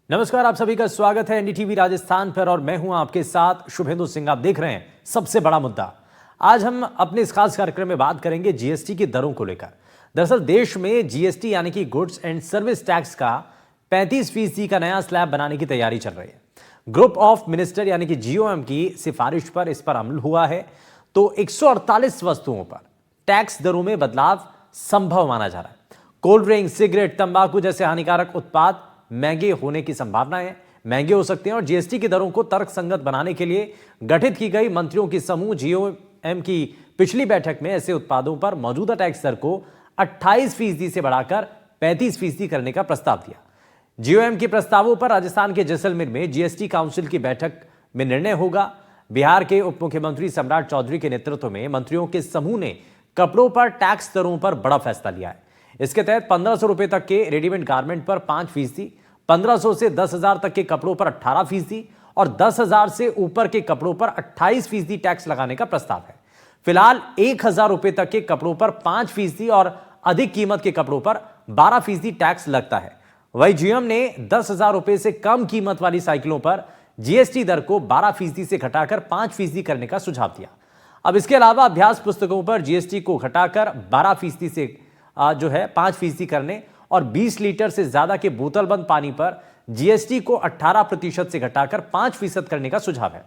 नमस्कार, आप सभी का स्वागत है एनडीटीवी राजस्थान पर और मैं हूं आपके साथ शुभेंदु सिंह। आप देख रहे हैं सबसे बड़ा मुद्दा। आज हम अपने इस खास कार्यक्रम में बात करेंगे जीएसटी की दरों को लेकर। दरअसल देश में जीएसटी यानी कि गुड्स एंड सर्विस टैक्स का 35% का नया स्लैब बनाने की तैयारी चल रही है। ग्रुप ऑफ मिनिस्टर यानी कि जीओएम की सिफारिश पर इस पर अमल हुआ है, तो 148 वस्तुओं पर टैक्स दरों में बदलाव संभव माना जा रहा है। कोल्ड ड्रिंक, सिगरेट, तंबाकू जैसे हानिकारक उत्पाद महंगे होने की संभावना है, महंगे हो सकते हैं। और जीएसटी की दरों को तर्कसंगत बनाने के लिए गठित की गई मंत्रियों की समूह जीओएम की पिछली बैठक में ऐसे उत्पादों पर मौजूदा टैक्स दर को 28% से बढ़ाकर 35% करने का प्रस्ताव दिया। जीओएम के प्रस्तावों पर राजस्थान के जैसलमेर में जीएसटी काउंसिल की बैठक में निर्णय होगा। बिहार के उप मुख्यमंत्री सम्राट चौधरी के नेतृत्व में मंत्रियों के समूह ने कपड़ों पर टैक्स दरों पर बड़ा फैसला लिया है। इसके तहत 1500 रुपए तक के रेडीमेड गारमेंट पर 5%, 1500 से 10,000 तक के कपड़ों पर 18% और 10,000 से ऊपर के कपड़ों पर 28% टैक्स लगाने का प्रस्ताव है। फिलहाल 1,000 रुपए तक के कपड़ों पर 5% और अधिक कीमत के कपड़ों पर 12% टैक्स लगता है। वहीं जीएम ने 10,000 रुपए से कम कीमत वाली साइकिलों पर जीएसटी दर को 12% से घटाकर 5% करने का सुझाव दिया। अब इसके अलावा अभ्यास पुस्तकों पर जीएसटी को घटाकर 12% से जो है 5% करने और 20 लीटर से ज्यादा के बोतलबंद पानी पर जीएसटी को 18% से घटाकर 5% करने का सुझाव है।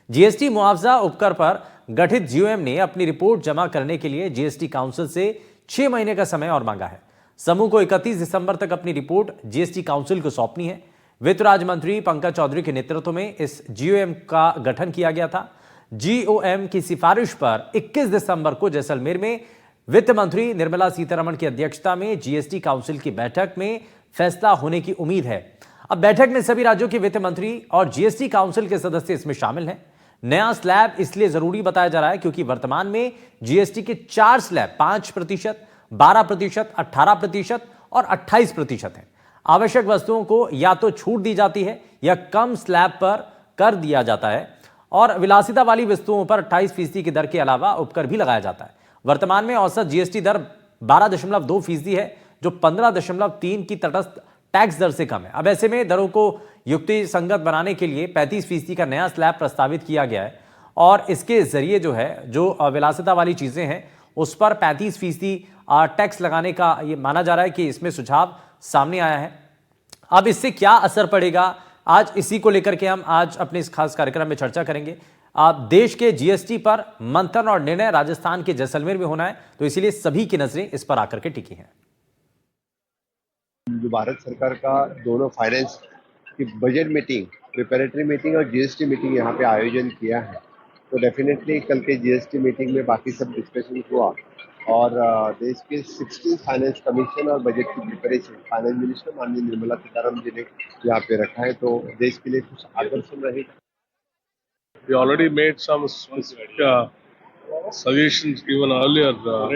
जीएसटी मुआवजा उपकर पर गठित जीओएम ने अपनी रिपोर्ट जमा करने के लिए जीएसटी काउंसिल से 6 महीने का समय और मांगा है। समूह को 31 दिसंबर तक अपनी रिपोर्ट जीएसटी काउंसिल को सौंपनी है। वित्त राज्य मंत्री पंकज चौधरी के नेतृत्व में इस जीओएम का गठन किया गया था। जीओएम की सिफारिश पर 21 दिसंबर को जैसलमेर में वित्त मंत्री निर्मला सीतारमण की अध्यक्षता में जीएसटी काउंसिल की बैठक में फैसला होने की उम्मीद है। अब बैठक में सभी राज्यों के वित्त मंत्री और जीएसटी काउंसिल के सदस्य इसमें शामिल हैं। नया स्लैब इसलिए जरूरी बताया जा रहा है क्योंकि वर्तमान में जीएसटी के 4 स्लैब 5%, 12%, 18% और 28% हैं। आवश्यक वस्तुओं को या तो छूट दी जाती है या कम स्लैब पर कर दिया जाता है और विलासिता वाली वस्तुओं पर 28% की दर के अलावा उपकर भी लगाया जाता है। वर्तमान में औसत जीएसटी दर 12.2% है, जो 15.3 की तटस्थ टैक्स दर से कम है। अब ऐसे में दरों को युक्ति संगत बनाने के लिए 35% का नया स्लैब प्रस्तावित किया गया है और इसके जरिए जो है जो विलासिता वाली चीजें हैं उस पर 35% टैक्स लगाने का ये माना जा रहा है कि इसमें सुझाव सामने आया है। अब इससे क्या असर पड़ेगा, आज इसी को लेकर के हम आज अपने इस खास कार्यक्रम में चर्चा करेंगे। देश के जीएसटी पर मंथन और निर्णय राजस्थान के जैसलमेर में होना है, तो इसीलिए सभी की नजरें इस पर आकर के टिकी हैं। जो भारत सरकार का दोनों फाइनेंस की बजट मीटिंग, प्रिपरेटरी मीटिंग और जीएसटी मीटिंग यहाँ पे आयोजन किया है, तो डेफिनेटली कल के जीएसटी मीटिंग में बाकी सब डिस्कशन हुआ और देश के 16 फाइनेंस कमीशन और बजट की प्रिपरेशन फाइनेंस मिनिस्टर माननीय निर्मला सीतारमण जी ने यहाँ पे रखा है, तो देश के लिए कुछ आदर्शन रहेगा। We already made some specific suggestions even earlier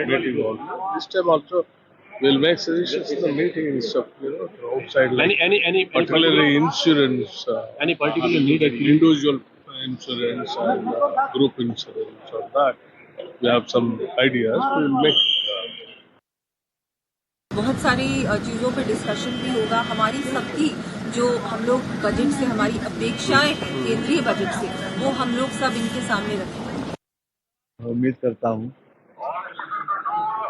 meeting also. This time also we'll make suggestions in the meeting instead of outside. Like any particularly insurance. Any particular need like individual insurance and group insurance or that. We have some ideas. We'll make. बहुत सारी चीज़ों पे discussion भी होगा। हमारी सबकी जो हम लोग बजट से हमारी अपेक्षाएं हैं केंद्रीय बजट से, वो हम लोग सब इनके सामने रखेंगे। उम्मीद करता हूं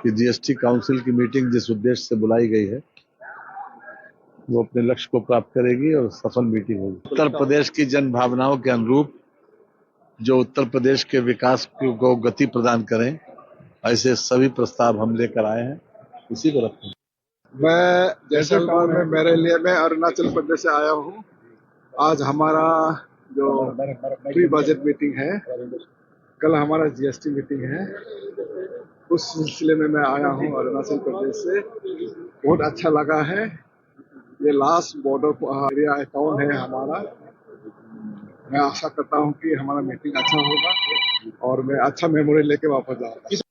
कि जीएसटी काउंसिल की मीटिंग जिस उद्देश्य से बुलाई गई है वो अपने लक्ष्य को प्राप्त करेगी और सफल मीटिंग होगी। उत्तर प्रदेश की जन भावनाओं के अनुरूप जो उत्तर प्रदेश के विकास को गति प्रदान करें, ऐसे सभी प्रस्ताव हम लेकर आए हैं, इसी को रखें। मैं जैसलमेर में मेरे लिए मैं अरुणाचल प्रदेश से आया हूँ। आज हमारा जो प्री बजट मीटिंग है, कल हमारा जीएसटी मीटिंग है, उस सिलसिले में मैं आया हूँ अरुणाचल प्रदेश से। बहुत अच्छा लगा है। ये लास्ट बॉर्डर एरिया टाउन है हमारा। मैं आशा करता हूँ कि हमारा मीटिंग अच्छा होगा और मैं अच्छा मेमोरी लेके वापस जाऊँगा।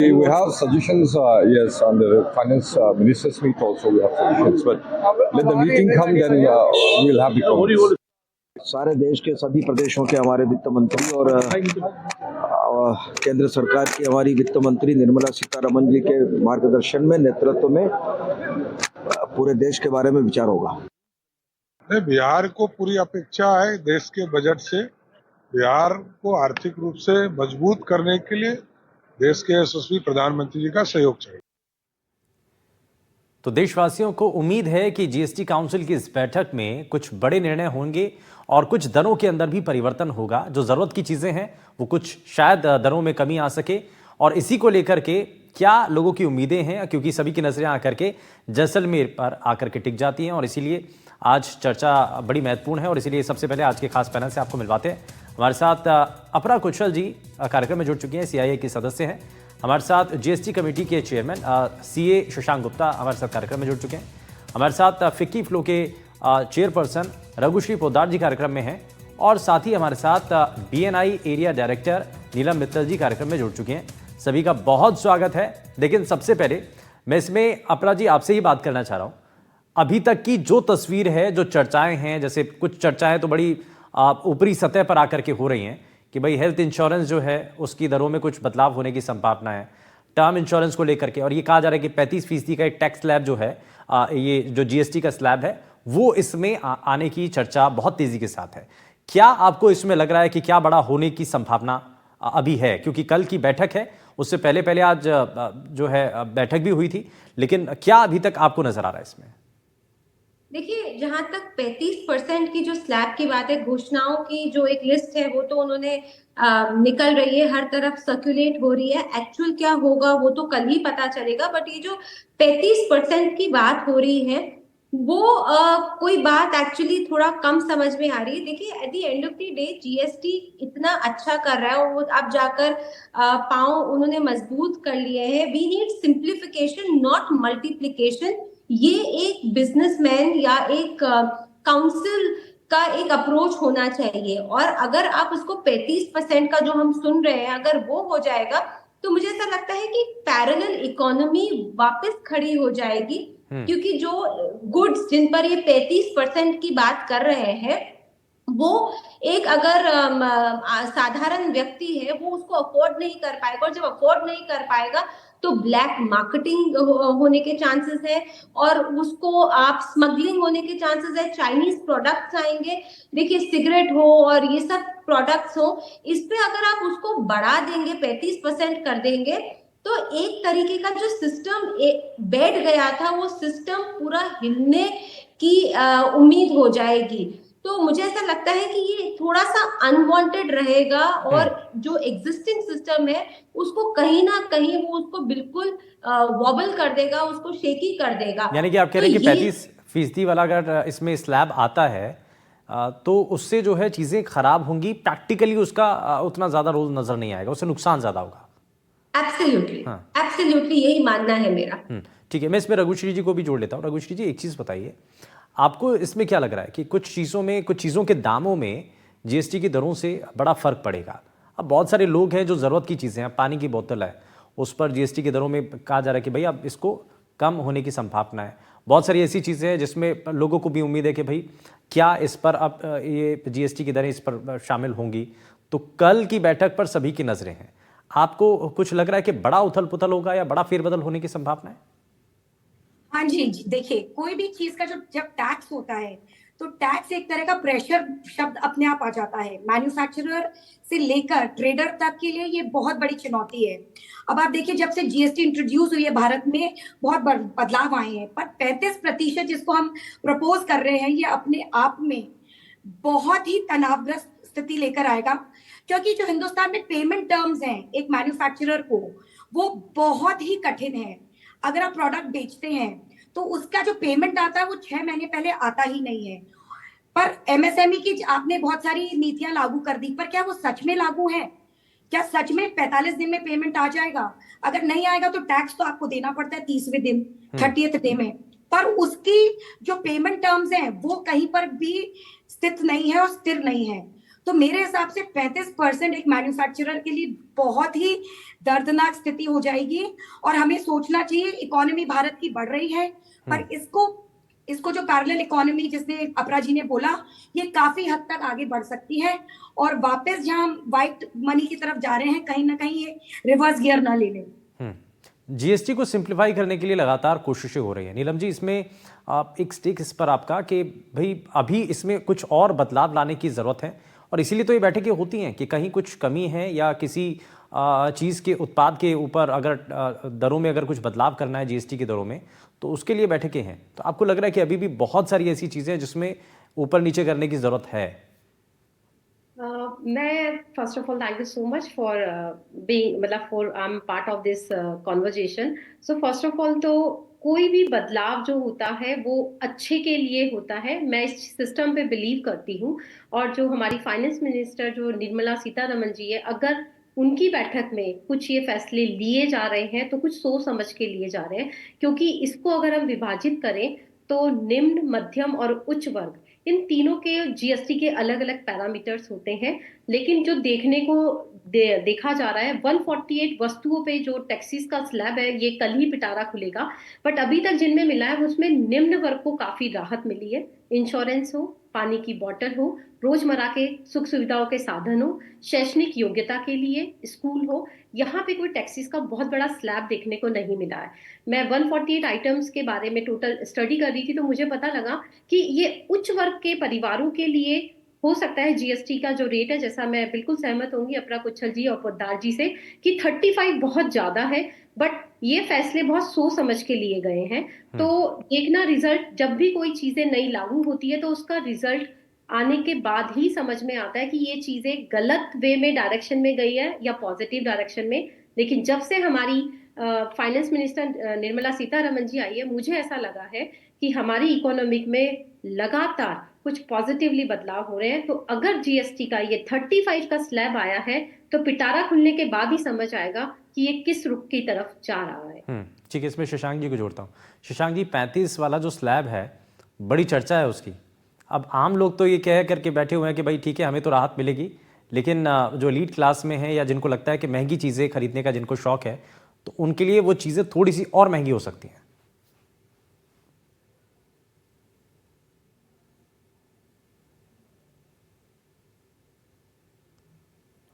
We have suggestions, yes, on the finance ministers meet also we have suggestions, but let the meeting come, then we'll have the comments. सारे देश के सभी प्रदेशों के हमारे वित्त मंत्री और केंद्र सरकार की हमारी वित्त मंत्री निर्मला सीतारमण जी के मार्गदर्शन में, नेतृत्व में पूरे देश के बारे में विचार होगा। नहीं, बिहार को पूरी अपेक्षा है देश के बजट से बिहार को आर्थिक रूप से मजबूत करने के लिए देश के यशस्वी प्रधानमंत्री जी का सहयोग चाहिए। तो देशवासियों को उम्मीद है कि जीएसटी काउंसिल की इस बैठक में कुछ बड़े निर्णय होंगे और कुछ दरों के अंदर भी परिवर्तन होगा। जो जरूरत की चीजें हैं वो कुछ शायद दरों में कमी आ सके, और इसी को लेकर के क्या लोगों की उम्मीदें हैं, क्योंकि सभी की नजरें आकर के जैसलमेर पर आकर के टिक जाती हैं और इसीलिए आज चर्चा बड़ी महत्वपूर्ण है। और इसीलिए सबसे पहले आज के खास पैनल से आपको मिलवाते हैं। हमारे साथ अपरा कुशल जी कार्यक्रम में जुड़ चुकी हैं, सीआईए के सदस्य हैं। हमारे साथ जीएसटी कमेटी के चेयरमैन सीए शशांक गुप्ता हमारे साथ कार्यक्रम में जुड़ चुके हैं। हमारे साथ फिक्की फ्लो के चेयरपर्सन रघुश्री पोद्दार जी कार्यक्रम में हैं, और साथ ही हमारे साथ बीएनआई एरिया डायरेक्टर नीलम मित्तल जी कार्यक्रम में जुड़ चुके हैं। सभी का बहुत स्वागत है। लेकिन सबसे पहले मैं इसमें अपरा जी आपसे ही बात करना चाह रहा हूँ। अभी तक की जो तस्वीर है, जो चर्चाएं हैं, जैसे कुछ चर्चाएं तो बड़ी ऊपरी सतह पर आकर के हो रही हैं कि भाई हेल्थ इंश्योरेंस जो है उसकी दरों में कुछ बदलाव होने की संभावना है, टर्म इंश्योरेंस को लेकर के, और ये कहा जा रहा है कि 35% का एक टैक्स स्लैब जो है, ये जो जीएसटी का स्लैब है वो इसमें आने की चर्चा बहुत तेजी के साथ है। क्या आपको इसमें लग रहा है कि क्या बड़ा होने की संभावना अभी है? क्योंकि कल की बैठक है, उससे पहले पहले आज जो है बैठक भी हुई थी, लेकिन क्या अभी तक आपको नजर आ रहा है इसमें? देखिए, जहां तक 35% की जो स्लैब की बात है, घोषणाओं की जो एक लिस्ट है वो तो उन्होंने निकल रही है, हर तरफ सर्कुलेट हो रही है। एक्चुअल क्या होगा वो तो कल ही पता चलेगा। बट ये जो 35% की बात हो रही है वो कोई बात एक्चुअली थोड़ा कम समझ में आ रही है। देखिए, at the end of the day GST इतना अच्छा कर रहा है और वो अब जाकर पांव उन्होंने मजबूत कर लिए हैं। We need simplification, not multiplication. ये एक बिजनेसमैन या एक काउंसिल का एक अप्रोच होना चाहिए। और अगर आप उसको 35% का जो हम सुन रहे हैं, अगर वो हो जाएगा तो मुझे ऐसा लगता है कि पैरेलल इकोनॉमी वापस खड़ी हो जाएगी। क्योंकि जो गुड्स जिन पर ये 35% की बात कर रहे हैं, वो एक अगर साधारण व्यक्ति है वो उसको अफोर्ड नहीं कर पाएगा, और जब अफोर्ड नहीं कर पाएगा तो ब्लैक मार्केटिंग होने के चांसेस है, और उसको आप स्मगलिंग होने के चांसेस है। चाइनीज प्रोडक्ट्स आएंगे, देखिए सिगरेट हो और ये सब प्रोडक्ट्स हो, इस पे अगर आप उसको बढ़ा देंगे, 35% कर देंगे, तो एक तरीके का जो सिस्टम बैठ गया था वो सिस्टम पूरा हिलने की उम्मीद हो जाएगी। तो मुझे ऐसा लगता है कि ये थोड़ा सा अनवांटेड रहेगा, और जो एग्जिस्टिंग सिस्टम है उसको कहीं ना कहीं वो उसको बिल्कुल वॉबल कर देगा, उसको शेकी कर देगा। यानी कि आप कह रहे हैं कि 35% वाला अगर इसमें स्लैब आता है तो उससे जो है चीजें खराब होंगी, प्रैक्टिकली उसका उतना ज्यादा रोल नजर नहीं आएगा, उससे नुकसान ज्यादा होगा। एब्सोल्युटली, एब्सोल्युटली यही मानना है मेरा। ठीक है, मैं इसमें रघुश्री जी को भी जोड़ लेता हूँ। रघुश्री जी, एक चीज बताइए, आपको इसमें क्या लग रहा है कि कुछ चीज़ों के दामों में जीएसटी की दरों से बड़ा फर्क पड़ेगा? अब बहुत सारे लोग हैं जो ज़रूरत की चीज़ें हैं, पानी की बोतल है, उस पर जीएसटी की दरों में कहा जा रहा है कि भाई अब इसको कम होने की संभावना है। बहुत सारी ऐसी चीज़ें हैं जिसमें लोगों को भी उम्मीद है कि भाई क्या इस पर अब ये जीएसटी की दरें इस पर शामिल होंगी। तो कल की बैठक पर सभी की नज़रें हैं। आपको कुछ लग रहा है कि बड़ा उथल पुथल होगा या बड़ा फेरबदल होने की संभावना है? हाँ जी, देखिए, कोई भी चीज का जब टैक्स होता है तो टैक्स एक तरह का प्रेशर शब्द अपने आप आ जाता है। मैन्युफैक्चरर से लेकर ट्रेडर तक के लिए ये बहुत बड़ी चुनौती है। अब आप देखिए, जब से जीएसटी इंट्रोड्यूस हुई है भारत में बहुत बदलाव आए हैं, पर 35% जिसको हम प्रपोज कर रहे हैं ये अपने आप में बहुत ही तनावग्रस्त स्थिति लेकर आएगा। क्योंकि जो हिंदुस्तान में पेमेंट टर्म्स हैं एक मैन्युफैक्चरर को, वो बहुत ही कठिन है। अगर आप प्रोडक्ट बेचते हैं तो उसका जो पेमेंट आता है वो 6 महीने पहले आता ही नहीं है। पर एमएसएमई की आपने बहुत सारी नीतियां लागू कर दी, पर क्या वो सच में लागू है? क्या सच में 45 दिन में पेमेंट आ जाएगा? अगर नहीं आएगा तो टैक्स तो आपको देना पड़ता है 30वें दिन, 30th डे में। पर उसकी जो पेमेंट टर्म्स हैं वो कहीं पर भी स्थित नहीं है और स्थिर नहीं है। तो मेरे हिसाब से 35% एक मैन्युफैक्चरर के लिए बहुत ही दर्दनाक स्थिति हो जाएगी। और हमें सोचना चाहिए, इकोनॉमी भारत की बढ़ रही है, पर इसको जो पैरेलल इकोनॉमी जिसने अपरा जी ने बोला, ये काफी हद तक आगे बढ़ सकती है। और वापस जहां हम व्हाइट मनी की तरफ जा रहे हैं, कहीं ना कहीं ये रिवर्स गियर ना ले लें। जीएसटी को सिंप्लीफाई करने के लिए लगातार कोशिशें हो रही हैं। नीलम जी, इसमें आप एक स्टेक इस पर आपका कि भाई अभी इसमें कुछ और बदलाव लाने की ज़रूरत है, और इसीलिए तो ये बैठकें होती हैं कि कहीं कुछ कमी है या किसी चीज़ के उत्पाद के ऊपर अगर दरों में अगर कुछ बदलाव करना है जीएसटी की दरों में, तो उसके लिए बैठकें हैं। तो आपको लग रहा है कि अभी भी बहुत सारी ऐसी चीज़ें हैं जिसमें ऊपर नीचे करने की ज़रूरत है? मैं first of all thank you so much for being मतलब for I am part of this conversation. So first of all तो कोई भी बदलाव जो होता है वो अच्छे के लिए होता है, मैं इस सिस्टम पे बिलीव करती हूँ। और जो हमारी फाइनेंस मिनिस्टर जो निर्मला सीतारमण जी है, अगर उनकी बैठक में कुछ ये फैसले लिए जा रहे हैं तो कुछ सोच समझ के लिए जा रहे हैं, क्योंकि इसको अगर हम विभाजित करें तो निम्न, मध्यम और उच्च वर्ग, इन तीनों के जीएसटी के अलग अलग पैरामीटर्स होते हैं। लेकिन जो देखने को देखा जा रहा है, 148 वस्तुओं पे जो टैक्सेस का स्लैब है, ये कल ही पिटारा खुलेगा, बट अभी तक जिनमें मिला है उसमें निम्न वर्ग को काफी राहत मिली है। इंश्योरेंस हो, पानी की बोतल हो, रोजमर्रा के सुख सुविधाओं के साधन हो, शैक्षणिक योग्यता के लिए स्कूल हो, यहाँ पे कोई टैक्सेस का बहुत बड़ा स्लैब देखने को नहीं मिला है। मैं 148 आइटम्स के बारे में टोटल स्टडी कर रही थी, तो मुझे पता लगा कि ये उच्च वर्ग के परिवारों के लिए हो सकता है जीएसटी का जो रेट है, जैसा मैं बिल्कुल सहमत होंगी अपरा कुच्छल जी और पोद्दार जी से कि 35 बहुत ज्यादा है, बट ये फैसले बहुत सोच समझ के लिए गए हैं। तो देखना रिजल्ट, जब भी कोई चीजें नई लागू होती है तो उसका रिजल्ट आने के बाद ही समझ में आता है कि ये चीजें गलत वे में डायरेक्शन में गई है या पॉजिटिव डायरेक्शन में। लेकिन जब से हमारी फाइनेंस मिनिस्टर निर्मला सीतारमण जी आई है, मुझे ऐसा लगा है कि हमारी इकोनॉमिक में लगातार कुछ पॉजिटिवली बदलाव हो रहे हैं। तो अगर जीएसटी का ये 35 का स्लैब आया है तो पिटारा खुलने के बाद ही समझ आएगा कि ये किस रुख की तरफ जा रहा है। ठीक है, इसमें शशांक जी को जोड़ता हूँ। शशांक जी, 35 वाला जो स्लैब है, बड़ी चर्चा है उसकी। अब आम लोग तो ये कह करके बैठे हुए हैं कि भाई ठीक है, हमें तो राहत मिलेगी, लेकिन जो एलीट क्लास में है या जिनको लगता है कि महंगी चीज़ें खरीदने का जिनको शौक है, तो उनके लिए वो चीज़ें थोड़ी सी और महंगी हो सकती हैं।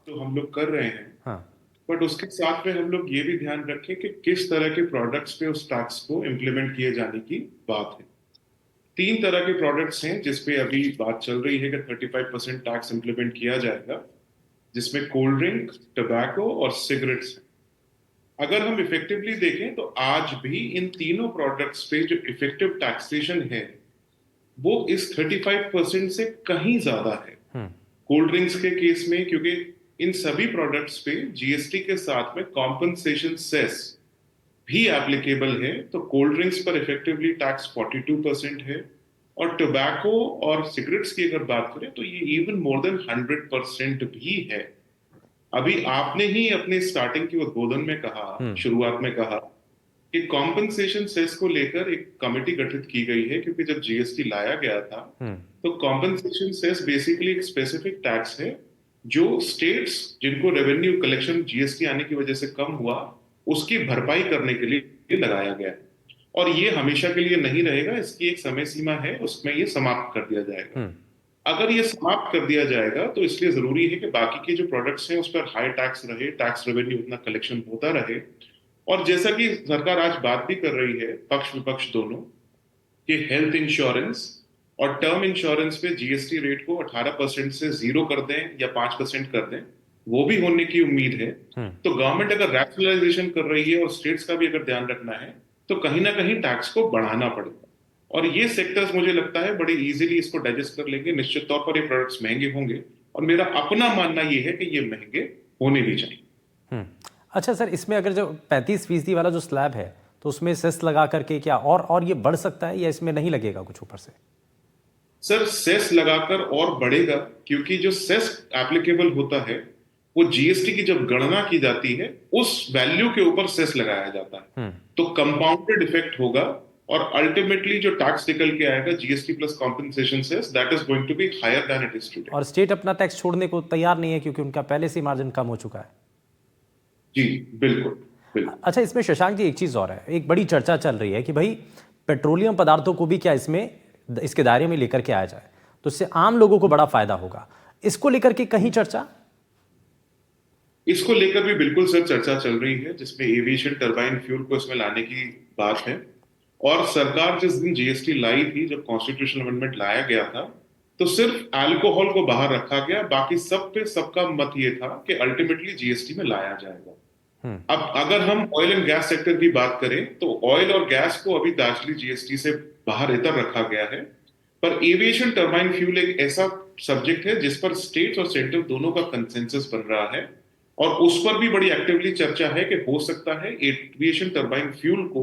तो हम लोग कर रहे हैं, हाँ, बट उसके साथ में हम लोग ये भी ध्यान रखें कि किस तरह के प्रोडक्ट्स पे उस टैक्स को इम्प्लीमेंट किए जाने की बात है। 3 तरह के प्रोडक्ट्स हैं जिसपे अभी बात चल रही है कि 35% टैक्स इम्प्लीमेंट किया जाएगा, जिसमें कोल्ड ड्रिंक, टबैको और सिगरेट्स हैं। अगर हम इफेक्टिवली देखें तो आज भी इन तीनों प्रोडक्ट्स पे जो इफेक्टिव टैक्सेशन है वो इस 35% से कहीं ज्यादा है। कोल्ड ड्रिंक्स के केस में, क्योंकि इन सभी प्रोडक्ट्स पे जीएसटी के साथ में कॉम्पनसेशन सेस भी एप्लीकेबल है, तो कोल्ड ड्रिंक्स पर इफेक्टिवली टैक्स 42% है, और टोबैको और सिगरेट्स की अगर बात करें तो ये इवन मोर देन 100% भी है। अभी आपने ही अपने स्टार्टिंग के उद्बोधन में कहा, शुरुआत में कहा कि कॉम्पनसेशन सेस को लेकर एक कमेटी गठित की गई है, क्योंकि जब जीएसटी लाया गया था तो कॉम्पनसेशन सेस बेसिकली एक स्पेसिफिक टैक्स है जो स्टेट्स जिनको रेवेन्यू कलेक्शन जीएसटी आने की वजह से कम हुआ उसकी भरपाई करने के लिए लगाया गया है, और ये हमेशा के लिए नहीं रहेगा, इसकी एक समय सीमा है, उसमें ये समाप्त कर दिया जाएगा। अगर ये समाप्त कर दिया जाएगा तो इसलिए जरूरी है कि बाकी के जो प्रोडक्ट्स हैं उस पर हाई टैक्स रहे, टैक्स रेवेन्यू उतना कलेक्शन होता रहे। और जैसा कि सरकार आज बात भी कर रही है, पक्ष विपक्ष दोनों, कि हेल्थ इंश्योरेंस और टर्म इंश्योरेंस पे जीएसटी रेट को 18% से 0 कर दें या 5% कर दें, वो भी होने की उम्मीद है। तो गवर्नमेंट अगर रैशनलाइजेशन कर रही है और स्टेट्स का भी अगर ध्यान रखना है तो कहीं ना कहीं टैक्स को बढ़ाना पड़ेगा, और ये सेक्टर्स मुझे लगता है बड़े इजीली इसको डाइजेस्ट कर लेंगे। निश्चित तौर पर ये प्रोडक्ट्स महंगे होंगे, और मेरा अपना मानना ये है कि ये महंगे होने भी चाहिए। अच्छा सर, इसमें अगर जो 35% वाला जो स्लैब है तो उसमें सेस लगा करके क्या और ये बढ़ सकता है या इसमें नहीं लगेगा कुछ ऊपर से? सर, सेस लगाकर और बढ़ेगा, क्योंकि जो सेस एप्लीकेबल होता है वो जीएसटी की जब गणना की जाती है उस वैल्यू के ऊपर सेस लगाया जाता है, तो कंपाउंडेड इफेक्ट होगा, और अल्टीमेटली जो टैक्स निकल के आएगा GST plus compensation cess, that is going to be higher than it is today. और स्टेट अपना टैक्स छोड़ने को तैयार नहीं है क्योंकि उनका पहले से मार्जिन कम हो चुका है। जी बिल्कुल। अच्छा, इसमें शशांक जी एक चीज और है, एक बड़ी चर्चा चल रही है कि भाई पेट्रोलियम पदार्थों को भी क्या इसके दायरे में लेकर के आया जाए, तो इससे आम लोगों को बड़ा फायदा होगा। इसको लेकर के कहीं चर्चा? इसको लेकर भी बिल्कुल सर चर्चा चल रही है, जिसमें एविएशन टरबाइन फ्यूल को इसमें लाने की बात है। और सरकार जिस दिन जीएसटी लाई थी, जब कॉन्स्टिट्यूशनल अमेंडमेंट लाया गया था, तो सिर्फ अल्कोहल को बाहर रखा गया, बाकी सब पे सबका मत ये था कि अल्टीमेटली जीएसटी में लाया जाएगा। अब अगर हम ऑयल एंड गैस सेक्टर की बात करें, तो ऑयल और गैस को अभी दार्जिली जीएसटी से बाहर इतर रखा गया है, पर एविएशन टरबाइन फ्यूल एक ऐसा सब्जेक्ट है जिस पर स्टेट्स और सेंटर दोनों का कंसेंसस बन रहा है, और उस पर भी बड़ी एक्टिवली चर्चा है कि हो सकता है एविएशन टरबाइन फ्यूल को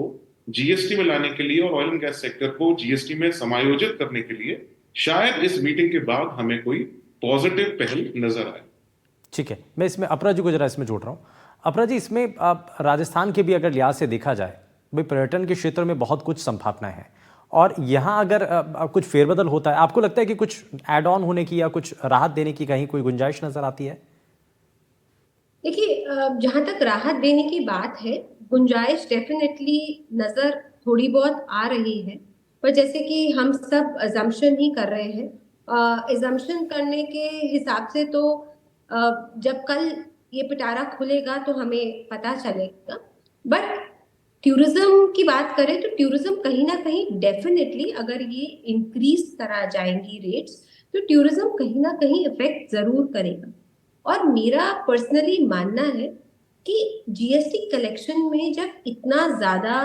जीएसटी में लाने के लिए और ऑयल एंड गैस सेक्टर को जीएसटी में समायोजित करने के लिए शायद इस मीटिंग के बाद हमें कोई पॉजिटिव पहल नजर आए। ठीक है, मैं इसमें अपरा जी को जरा इसमें जोड़ रहा हूँ। अपरा जी, इसमें राजस्थान के भी अगर लिहाज से देखा जाए, भाई पर्यटन के क्षेत्र में बहुत कुछ संभावनाएं हैं, और यहाँ अगर कुछ फेरबदल होता है, आपको लगता है कि कुछ एड ऑन होने की या कुछ राहत देने की कहीं कोई गुंजाइश नजर आती है? देखिए, जहां तक राहत देने की बात है, गुंजाइश डेफिनेटली नजर थोड़ी बहुत आ रही है, पर जैसे कि हम सब अजम्पशन ही कर रहे हैं, अजम्पशन करने के हिसाब से तो जब कल ये पिटारा खुलेगा तो हमें पता चलेगा। बट टूरिज्म की बात करें तो टूरिज्म कहीं ना कहीं डेफिनेटली, अगर ये इंक्रीज करा जाएंगी रेट्स, तो टूरिज्म कहीं ना कहीं इफेक्ट जरूर करेगा। और मेरा पर्सनली मानना है कि जीएसटी कलेक्शन में जब इतना ज्यादा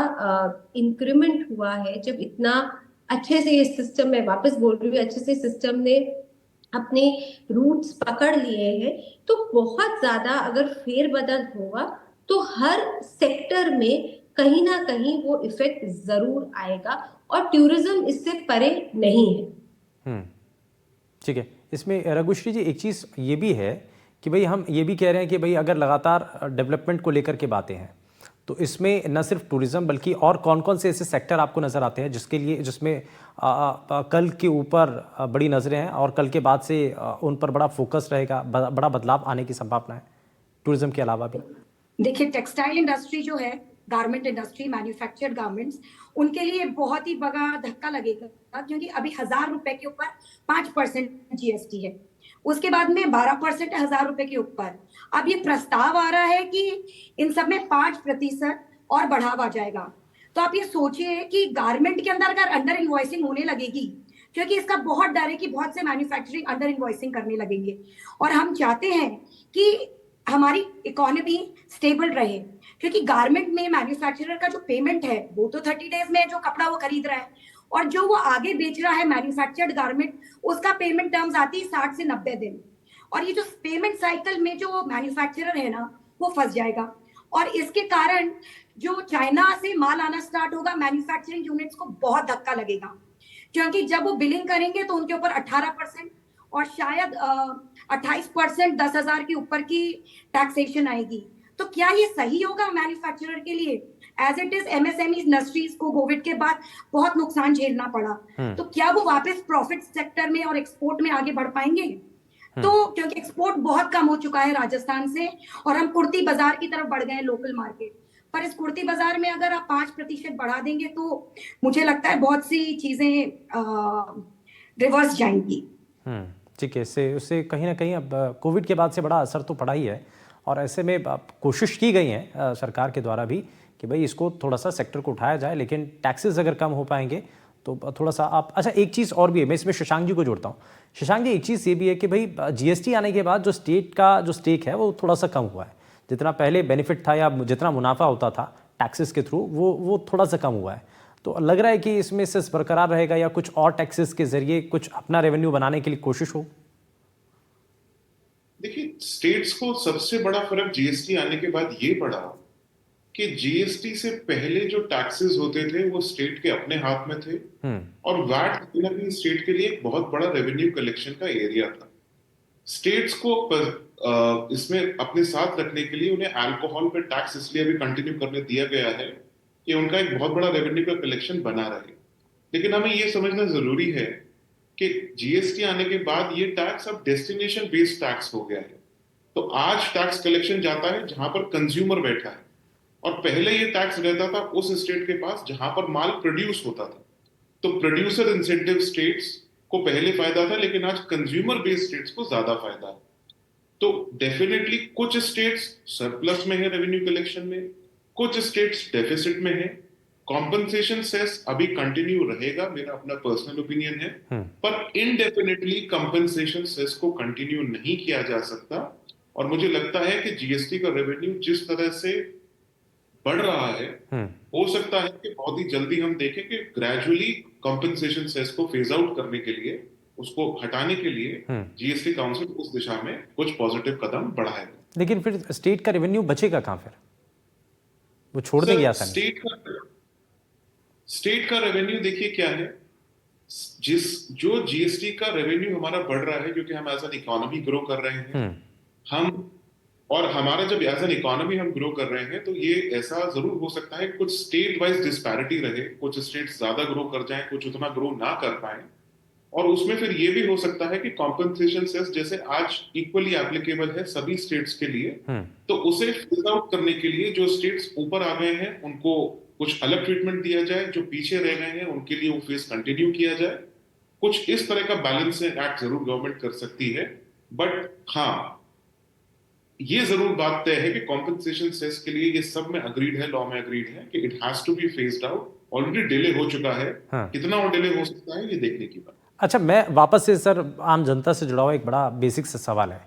इंक्रीमेंट हुआ है, जब इतना अच्छे से ये सिस्टम, मैं वापस बोल रही हूँ, अच्छे से सिस्टम ने अपने रूट्स पकड़ लिए हैं, तो बहुत ज्यादा अगर फेरबदल होगा तो हर सेक्टर में कहीं ना कहीं वो इफेक्ट जरूर आएगा, और टूरिज्म इससे परे नहीं है। ठीक है, इसमें रघुश्री जी एक चीज ये भी है कि भाई हम ये भी कह रहे हैं कि भाई अगर लगातार डेवलपमेंट को लेकर के बातें हैं, तो इसमें न सिर्फ टूरिज्म बल्कि और कौन कौन से ऐसे सेक्टर आपको नज़र आते हैं जिसमें कल के ऊपर बड़ी नज़रें हैं और कल के बाद से उन पर बड़ा फोकस रहेगा, बड़ा बदलाव आने की संभावना है टूरिज्म के अलावा भी? देखिए, टेक्सटाइल इंडस्ट्री जो है, गारमेंट इंडस्ट्री, मैन्युफैक्चर्ड गारमेंट्स, उनके लिए बहुत ही बड़ा धक्का लगेगा, क्योंकि अभी 1000 रुपए के ऊपर 5% जीएसटी है, उसके बाद में 12% 1000 रुपए के ऊपर। अब ये प्रस्ताव आ रहा है कि इन सब में 5% और बढ़ावा जाएगा। तो आप ये सोचिए कि गारमेंट के अंदर अगर अंडर इन्वॉइसिंग होने लगेगी, क्योंकि इसका बहुत डर है कि बहुत से मैन्युफैक्चरिंग अंडर इन्वॉइसिंग करने लगेंगे, और हम चाहते हैं कि हमारी इकोनॉमी स्टेबल रहे, क्योंकि गारमेंट में मैन्युफैक्चरर का जो पेमेंट है वो तो 30 डेज में है, जो कपड़ा वो खरीद रहा है, और जो वो आगे बेच रहा है मैन्युफैक्चर्ड गारमेंट, उसका पेमेंट टर्म्स आती है 60 से 90 दिन। और ये जो पेमेंट साइकिल में जो मैन्युफैक्चरर है ना, वो फंस जाएगा, और इसके कारण जो चाइना से माल आना स्टार्ट होगा, मैन्युफैक्चरिंग यूनिट्स को बहुत धक्का लगेगा, क्योंकि जब वो बिलिंग करेंगे तो उनके ऊपर 18% और शायद 28% 10,000 के ऊपर की टैक्सेशन आएगी। तो क्या ये सही होगा मैन्युफैक्चरर के लिए? As it is MSME industries को कोविड के बाद बहुत नुकसान झेलना पड़ा, तो क्या वो वापस प्रॉफिट सेक्टर में और एक्सपोर्ट में आगे बढ़ पाएंगे? तो क्योंकि एक्सपोर्ट बहुत कम हो चुका है राजस्थान से, और हम कुर्ती बाजार की तरफ बढ़ गए लोकल मार्केट, पर इस कुर्ती बाजार में अगर आप 5% बढ़ा देंगे तो मुझे लगता है बहुत सी चीजें रिवर्स जाएंगी। ठीक है, उससे कहीं ना कहीं अब कोविड के बाद से बड़ा असर तो पड़ा ही है, और ऐसे में कोशिश की गई है सरकार के द्वारा भी कि भाई इसको थोड़ा सा सेक्टर को उठाया जाए, लेकिन टैक्सेस अगर कम हो पाएंगे तो थोड़ा सा आप। अच्छा, एक चीज़ और भी है, मैं इसमें शशांक जी को जोड़ता हूँ। शशांक जी, एक चीज़ ये भी है कि भाई जीएसटी आने के बाद जो स्टेट का जो स्टेक है वो थोड़ा सा कम हुआ है, जितना पहले बेनिफिट था या जितना मुनाफा होता था टैक्सेस के थ्रू वो थोड़ा सा कम हुआ है। तो लग रहा है कि इसमें सेस बरकरार रहेगा या कुछ और टैक्सेस के जरिए कुछ अपना रेवेन्यू बनाने के लिए कोशिश हो? देखिए, स्टेट्स को सबसे बड़ा फर्क जीएसटी आने के बाद ये पड़ा कि जीएसटी से पहले जो टैक्सेस होते थे वो स्टेट के अपने हाथ में थे, और वैट कहीं ना कहीं स्टेट के लिए एक बहुत बड़ा रेवेन्यू कलेक्शन का एरिया था। स्टेट्स को इसमें अपने साथ रखने के लिए उन्हें अल्कोहल पे टैक्स इसलिए भी कंटिन्यू करने दिया गया है कि उनका एक बहुत बड़ा रेवेन्यू का कलेक्शन बना रहे। लेकिन हमें ये समझना जरूरी है कि जीएसटी आने के बाद ये टैक्स अब डेस्टिनेशन बेस्ड टैक्स हो गया है। तो आज टैक्स कलेक्शन जाता है जहां पर कंज्यूमर बैठा है, और पहले ये टैक्स रहता था उस स्टेट के पास जहां पर माल प्रोड्यूस होता था। तो प्रोड्यूसर इंसेंटिव स्टेट्स को पहले फायदा था, लेकिन आज कंज्यूमर बेस्ड स्टेट्स को ज्यादा फायदा है। तो डेफिनेटली कुछ स्टेट्स सरप्लस में है रेवेन्यू कलेक्शन में, कुछ स्टेट्स डेफिसिट में है। कॉम्पनसेशन सेस अभी कंटिन्यू रहेगा, मेरा अपना पर्सनल ओपिनियन है, पर इनडेफिनेटली कॉम्पनसेशन सेस को कंटिन्यू नहीं किया जा सकता। और मुझे लगता है कि जीएसटी का रेवेन्यू जिस तरह से बढ़ रहा है, हो सकता है कि बहुत ही जल्दी हम देखें कि ग्रेजुअली कॉम्पनसेशन सेस को फेज आउट करने के लिए, उसको हटाने के लिए जीएसटी काउंसिल उस दिशा में कुछ पॉजिटिव कदम बढ़ाएगा। लेकिन फिर स्टेट का रेवेन्यू बचेगा कहां? फिर वो छोड़ देंगे आसानी? स्टेट का रेवेन्यू देखिए क्या है, जो जीएसटी का रेवेन्यू हमारा बढ़ रहा है क्योंकि हम एज एन इकोनॉमी ग्रो कर रहे हैं, हम और हमारा जब एज एन इकोनॉमी हम ग्रो कर रहे हैं तो ये ऐसा जरूर हो सकता है कुछ स्टेट वाइज डिस्पैरिटी रहे, कुछ स्टेट ज्यादा ग्रो कर जाएं, कुछ उतना ग्रो ना कर पाए। और उसमें फिर ये भी हो सकता है कि कॉम्पनसेशन सेस जैसे आज इक्वली एप्लीकेबल है सभी स्टेट्स के लिए, तो उसे फिल आउट करने के लिए जो स्टेट्स ऊपर आ गए हैं उनको कुछ अलग ट्रीटमेंट दिया जाए, जो पीछे रह गए हैं उनके लिए वो फेज कंटिन्यू किया जाए। कुछ इस तरह का बैलेंस एक्ट जरूर गवर्नमेंट कर सकती है। बट हाँ, ये जरूर बात तय है कि कॉम्पनसेशन सेस के लिए ये सब में अग्रीड है, लॉ में अग्रीड है कि it has to be phased out. Already delay हो चुका है, कितना और डिले हो सकता है ये देखने की बात। अच्छा, मैं वापस से सर आम जनता से जुड़ा हुआ एक बड़ा बेसिक सा सवाल है।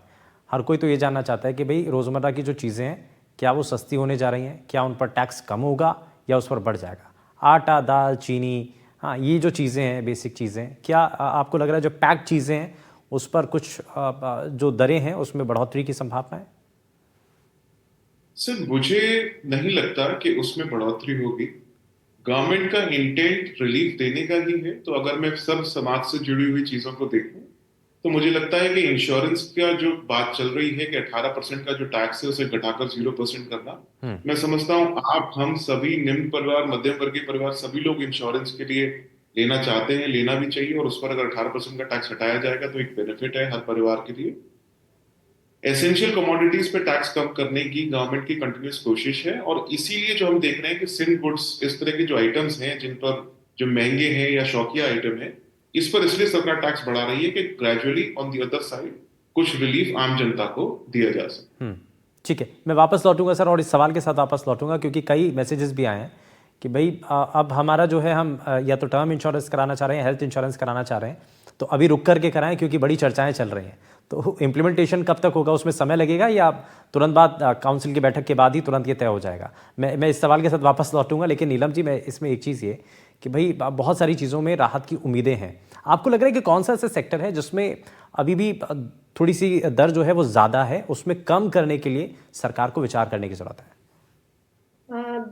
हर कोई तो ये जानना चाहता है कि भाई रोज़मर्रा की जो चीज़ें हैं क्या वो सस्ती होने जा रही हैं, क्या उन पर टैक्स कम होगा या उस पर बढ़ जाएगा? आटा, दाल, चीनी, हाँ, ये जो चीज़ें हैं, बेसिक चीज़ें, क्या आपको लग रहा है जो पैक्ड चीज़ें हैं उस पर कुछ जो दरें हैं उसमें बढ़ोतरी की संभावना है? सर, मुझे नहीं लगता कि उसमें बढ़ोतरी होगी। गवर्नमेंट का इंटेंट रिलीफ देने का ही है। तो अगर मैं सब समाज से जुड़ी हुई चीजों को देखूं तो मुझे लगता है कि इंश्योरेंस का जो बात चल रही है कि 18% का जो टैक्स है उसे घटाकर 0% करना, मैं समझता हूं आप, हम सभी निम्न परिवार, मध्यम वर्गीय परिवार, सभी लोग इंश्योरेंस के लिए लेना चाहते हैं, लेना भी चाहिए। और उस पर अगर 18% का टैक्स हटाया जाएगा तो एक बेनिफिट है हर परिवार के लिए। एसेंशियल कमोडिटीज पे टैक्स कम करने की गवर्नमेंट की कंटिन्यूस कोशिश है। और इसीलिए जो हम देख रहे हैं कि सिन गुड्स, इस तरह के जो आइटम्स हैं जिन पर जो महंगे हैं या शौकिया आइटम है, इस पर इसलिए सरकार टैक्स बढ़ा रही है कि gradually on the other side कुछ रिलीफ आम जनता को दिया जा सके। ठीक है, मैं वापस लौटूंगा सर और इस सवाल के साथ वापस लौटूंगा क्योंकि कई मैसेजेस भी आए हैं कि भाई अब हमारा जो है, हम या तो टर्म इंश्योरेंस कराना चाह रहे हैं, हेल्थ इंश्योरेंस कराना चाह रहे हैं, तो अभी रुक करके कराएं क्योंकि बड़ी चर्चाएं चल रही हैं। तो इम्प्लीमेंटेशन कब तक होगा, उसमें समय लगेगा या तुरंत बाद काउंसिल की बैठक के बाद ही तुरंत ये तय हो जाएगा? मैं इस सवाल के साथ वापस लौटूंगा। लेकिन नीलम जी, मैं इसमें एक चीज़ ये कि भाई बहुत सारी चीज़ों में राहत की उम्मीदें हैं। आपको लग रहा है कि कौन सा ऐसा सेक्टर है जिसमें अभी भी थोड़ी सी दर जो है वो ज़्यादा है, उसमें कम करने के लिए सरकार को विचार करने की ज़रूरत है?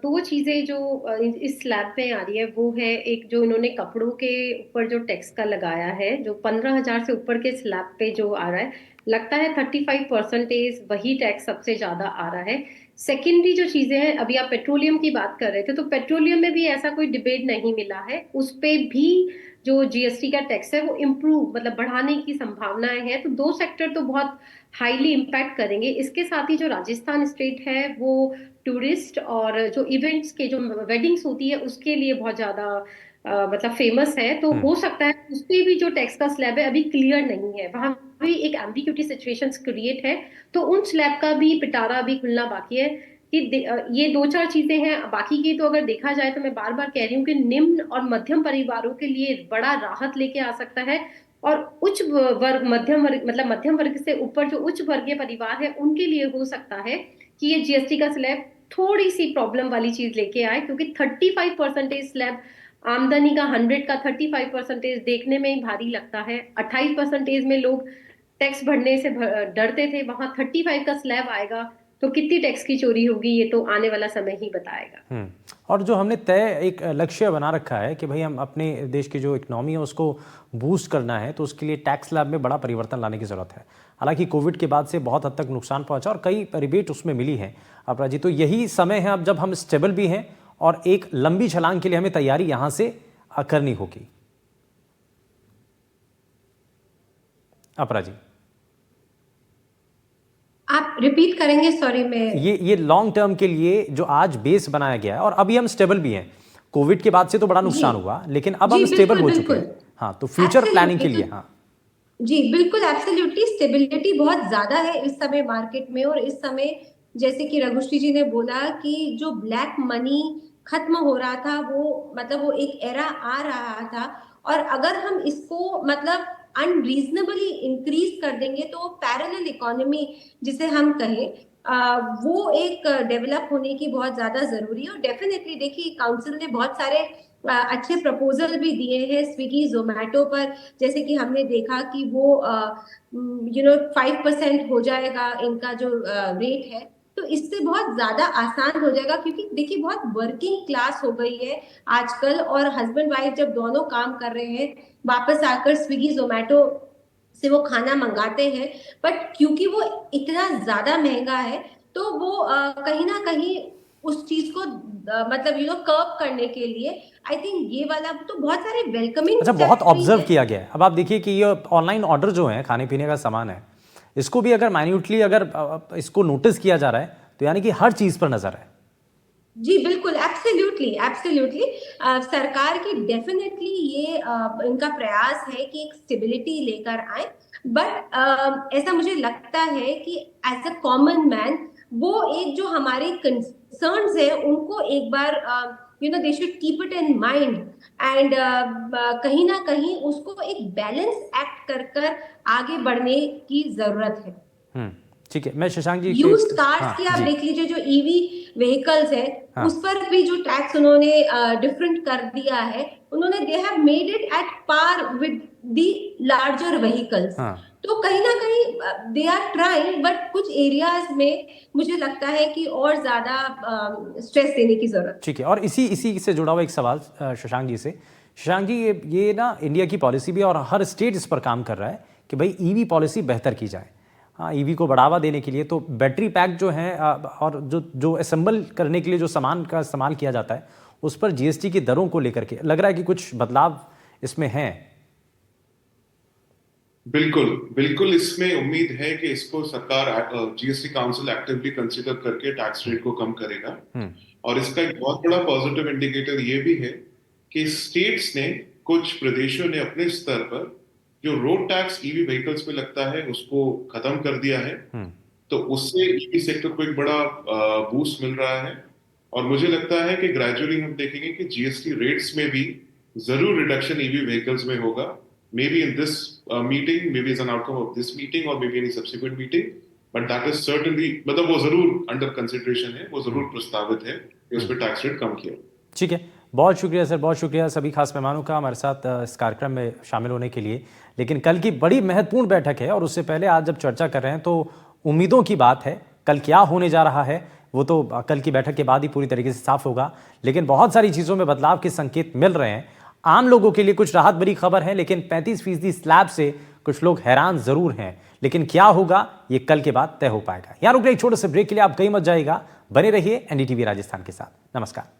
दो चीज़ें जो इस स्लैब में आ रही है वो है, एक जो इन्होंने कपड़ों के ऊपर जो टैक्स का लगाया है, जो 15,000 से ऊपर के स्लैब पे जो आ रहा है, लगता है 35% वही टैक्स सबसे ज़्यादा आ रहा है। सेकेंडरी जो चीज़ें हैं, अभी आप पेट्रोलियम की बात कर रहे थे, तो पेट्रोलियम में भी ऐसा कोई डिबेट नहीं मिला है, उस पर भी जो जीएसटी का टैक्स है वो इम्प्रूव, मतलब बढ़ाने की संभावनाएं हैं। तो दो सेक्टर तो बहुत हाईली इम्पैक्ट करेंगे। इसके साथ ही जो राजस्थान स्टेट है वो टूरिस्ट और जो इवेंट्स के जो वेडिंग्स होती है उसके लिए बहुत ज़्यादा मतलब फेमस है। तो हो सकता है उस पर भी जो टैक्स का स्लैब है अभी क्लियर नहीं है, वहां भी एक एम्बिग्यूटी सिचुएशन क्रिएट है। तो उन स्लैब का भी पिटारा अभी खुलना बाकी है कि ये दो चार चीजें हैं। बाकी की तो अगर देखा जाए तो मैं बार बार कह रही हूँ कि निम्न और मध्यम परिवारों के लिए बड़ा राहत लेके आ सकता है, और उच्च वर्ग, मध्यम वर्ग, मतलब मध्यम वर्ग से ऊपर जो उच्च वर्गीय परिवार है उनके लिए हो सकता है कि ये जीएसटी का स्लैब थोड़ी सी प्रॉब्लम वाली चीज लेके आए, क्योंकि 35% स्लैब आमदनी का 100 का 35% देखने में ही भारी लगता है। 28% में लोग टैक्स भरने से डरते थे, वहां 35 का स्लैब आएगा तो कितनी टैक्स की चोरी होगी ये तो आने वाला समय ही बताएगा। और जो हमने तय एक लक्ष्य बना रखा है कि भाई हम अपने देश की जो इकोनॉमी है उसको बूस्ट करना है, तो उसके लिए टैक्स स्लैब में बड़ा परिवर्तन लाने की जरूरत है। हालांकि कोविड के बाद से बहुत हद तक नुकसान पहुंचा और कई रिबेट उसमें मिली है अपराध जी। तो यही समय है अब जब हम स्टेबल भी हैं और एक लंबी छलांग के लिए हमें तैयारी यहां से करनी होगी। अपराध जी, आप रिपीट करेंगे? सॉरी, मैं ये लॉन्ग टर्म के लिए जो आज बेस बनाया गया है, और अभी हम स्टेबल भी हैं। कोविड के बाद से तो बड़ा नुकसान हुआ, लेकिन अब हम स्टेबल हो चुके हैं। हाँ, तो फ्यूचर प्लानिंग के लिए। हाँ, जी बिल्कुल, एब्सोल्युटली स्टेबिलिटी बहुत ज्यादा है इस समय मार्केट में। और इस समय जैसे कि रघुश्री जी ने बोला कि जो ब्लैक मनी खत्म हो रहा था, वो मतलब वो एक एरा आ रहा था, और अगर हम इसको मतलब अनरीजनेबली इंक्रीज कर देंगे तो पैरेलल इकोनॉमी जिसे हम कहें, वो एक डेवलप होने की बहुत ज्यादा जरूरी है। और डेफिनेटली देखिए, काउंसिल ने बहुत सारे अच्छे प्रपोजल भी दिए हैं स्विगी जोमेटो पर। जैसे कि हमने देखा कि वो 5% हो जाएगा इनका जो रेट है, तो इससे बहुत ज्यादा आसान हो जाएगा। क्योंकि देखिए, बहुत वर्किंग क्लास हो गई है आजकल, और हस्बैंड वाइफ जब दोनों काम कर रहे हैं, वापस आकर स्विगी जोमेटो से वो खाना मंगाते हैं, बट क्योंकि वो इतना ज्यादा महंगा है, तो वो कहीं ना कहीं उस चीज को मतलब कर्व करने के लिए आई थिंक ये वाला तो बहुत सारे वेलकमिंग। अच्छा, बहुत ऑब्जर्व किया गया है। अब आप देखिए कि ये ऑनलाइन ऑर्डर जो है, खाने पीने का सामान है, इसको भी अगर माइन्यूटली अगर इसको नोटिस किया जा रहा है, तो यानी कि हर चीज पर नजर है। जी बिल्कुल, एब्सोल्युटली एब्सोल्युटली। सरकार की डेफिनेटली ये इनका प्रयास है कि एक स्टेबिलिटी लेकर आए। बट ऐसा मुझे लगता है कि एज अ कॉमन मैन, वो एक जो हमारे कंसर्न्स है उनको एक बार they should keep it in mind, and कहीं ना कहीं उसको एक बैलेंस एक्ट कर कर आगे बढ़ने की जरूरत है। ठीक है, मैं शशांक जी यूज कार्स की आप देख लीजिए, जो ईवी व्हीकल्स है, उस पर भी जो टैक्स उन्होंने डिफरेंट कर दिया है, उन्होंने they have made it at par with the larger vehicles. तो कहीं ना कहीं दे आर ट्राइंग, बट कुछ एरियाज में मुझे लगता है कि और ज्यादा स्ट्रेस देने की जरूरत। ठीक है, और इसी से जुड़ा हुआ एक सवाल शशांक जी से। शशांक जी, ये ना इंडिया की पॉलिसी भी, और हर स्टेट इस पर काम कर रहा है कि भाई ईवी पॉलिसी बेहतर की जाए। हाँ, ईवी को बढ़ावा देने के लिए तो बैटरी पैक जो है और जो असेंबल करने के लिए जो सामान का इस्तेमाल किया जाता है, उस पर जीएसटी की दरों को लेकर के लग रहा है कि कुछ बदलाव इसमें है। बिल्कुल बिल्कुल, इसमें उम्मीद है कि इसको सरकार जीएसटी काउंसिल एक्टिवली कंसीडर करके टैक्स रेट को कम करेगा। और इसका एक बहुत बड़ा पॉजिटिव इंडिकेटर ये भी है कि स्टेट्स ने, कुछ प्रदेशों ने अपने स्तर पर जो रोड टैक्स ईवी व्हीकल्स पे लगता है उसको खत्म कर दिया है। तो उससे ईवी सेक्टर को एक बड़ा बूस्ट मिल रहा है। और मुझे लगता है कि ग्रेजुअली हम देखेंगे कि जीएसटी रेट्स में भी जरूर रिडक्शन ईवी व्हीकल्स में होगा। maybe in this meeting, maybe as an outcome of this meeting, or maybe any subsequent meeting, but that is certainly, मतलब वो जरूर अंडर कंसिडरेशन है, वो जरूर प्रस्तावित है कि उस पर टैक्स रेट कम किया। ठीक है, बहुत शुक्रिया सर, बहुत शुक्रिया सभी खास मेहमानों का हमारे साथ इस कार्यक्रम में शामिल होने के लिए। लेकिन कल की बड़ी महत्वपूर्ण बैठक है, और उससे पहले आज जब चर्चा कर रहे हैं तो उम्मीदों की बात है। कल क्या होने जा रहा है वो तो कल की बैठक के बाद ही पूरी तरीके से साफ होगा, लेकिन बहुत सारी चीज़ों में बदलाव के संकेत मिल रहे हैं। आम लोगों के लिए कुछ राहत भरी खबर है, लेकिन 35% स्लैब से कुछ लोग हैरान जरूर हैं। लेकिन क्या होगा ये कल के बाद तय हो पाएगा। यहाँ रुक रहे एक छोटे से ब्रेक के लिए, आप कहीं मत जाइएगा, बने रहिए एनडीटीवी राजस्थान के साथ। नमस्कार।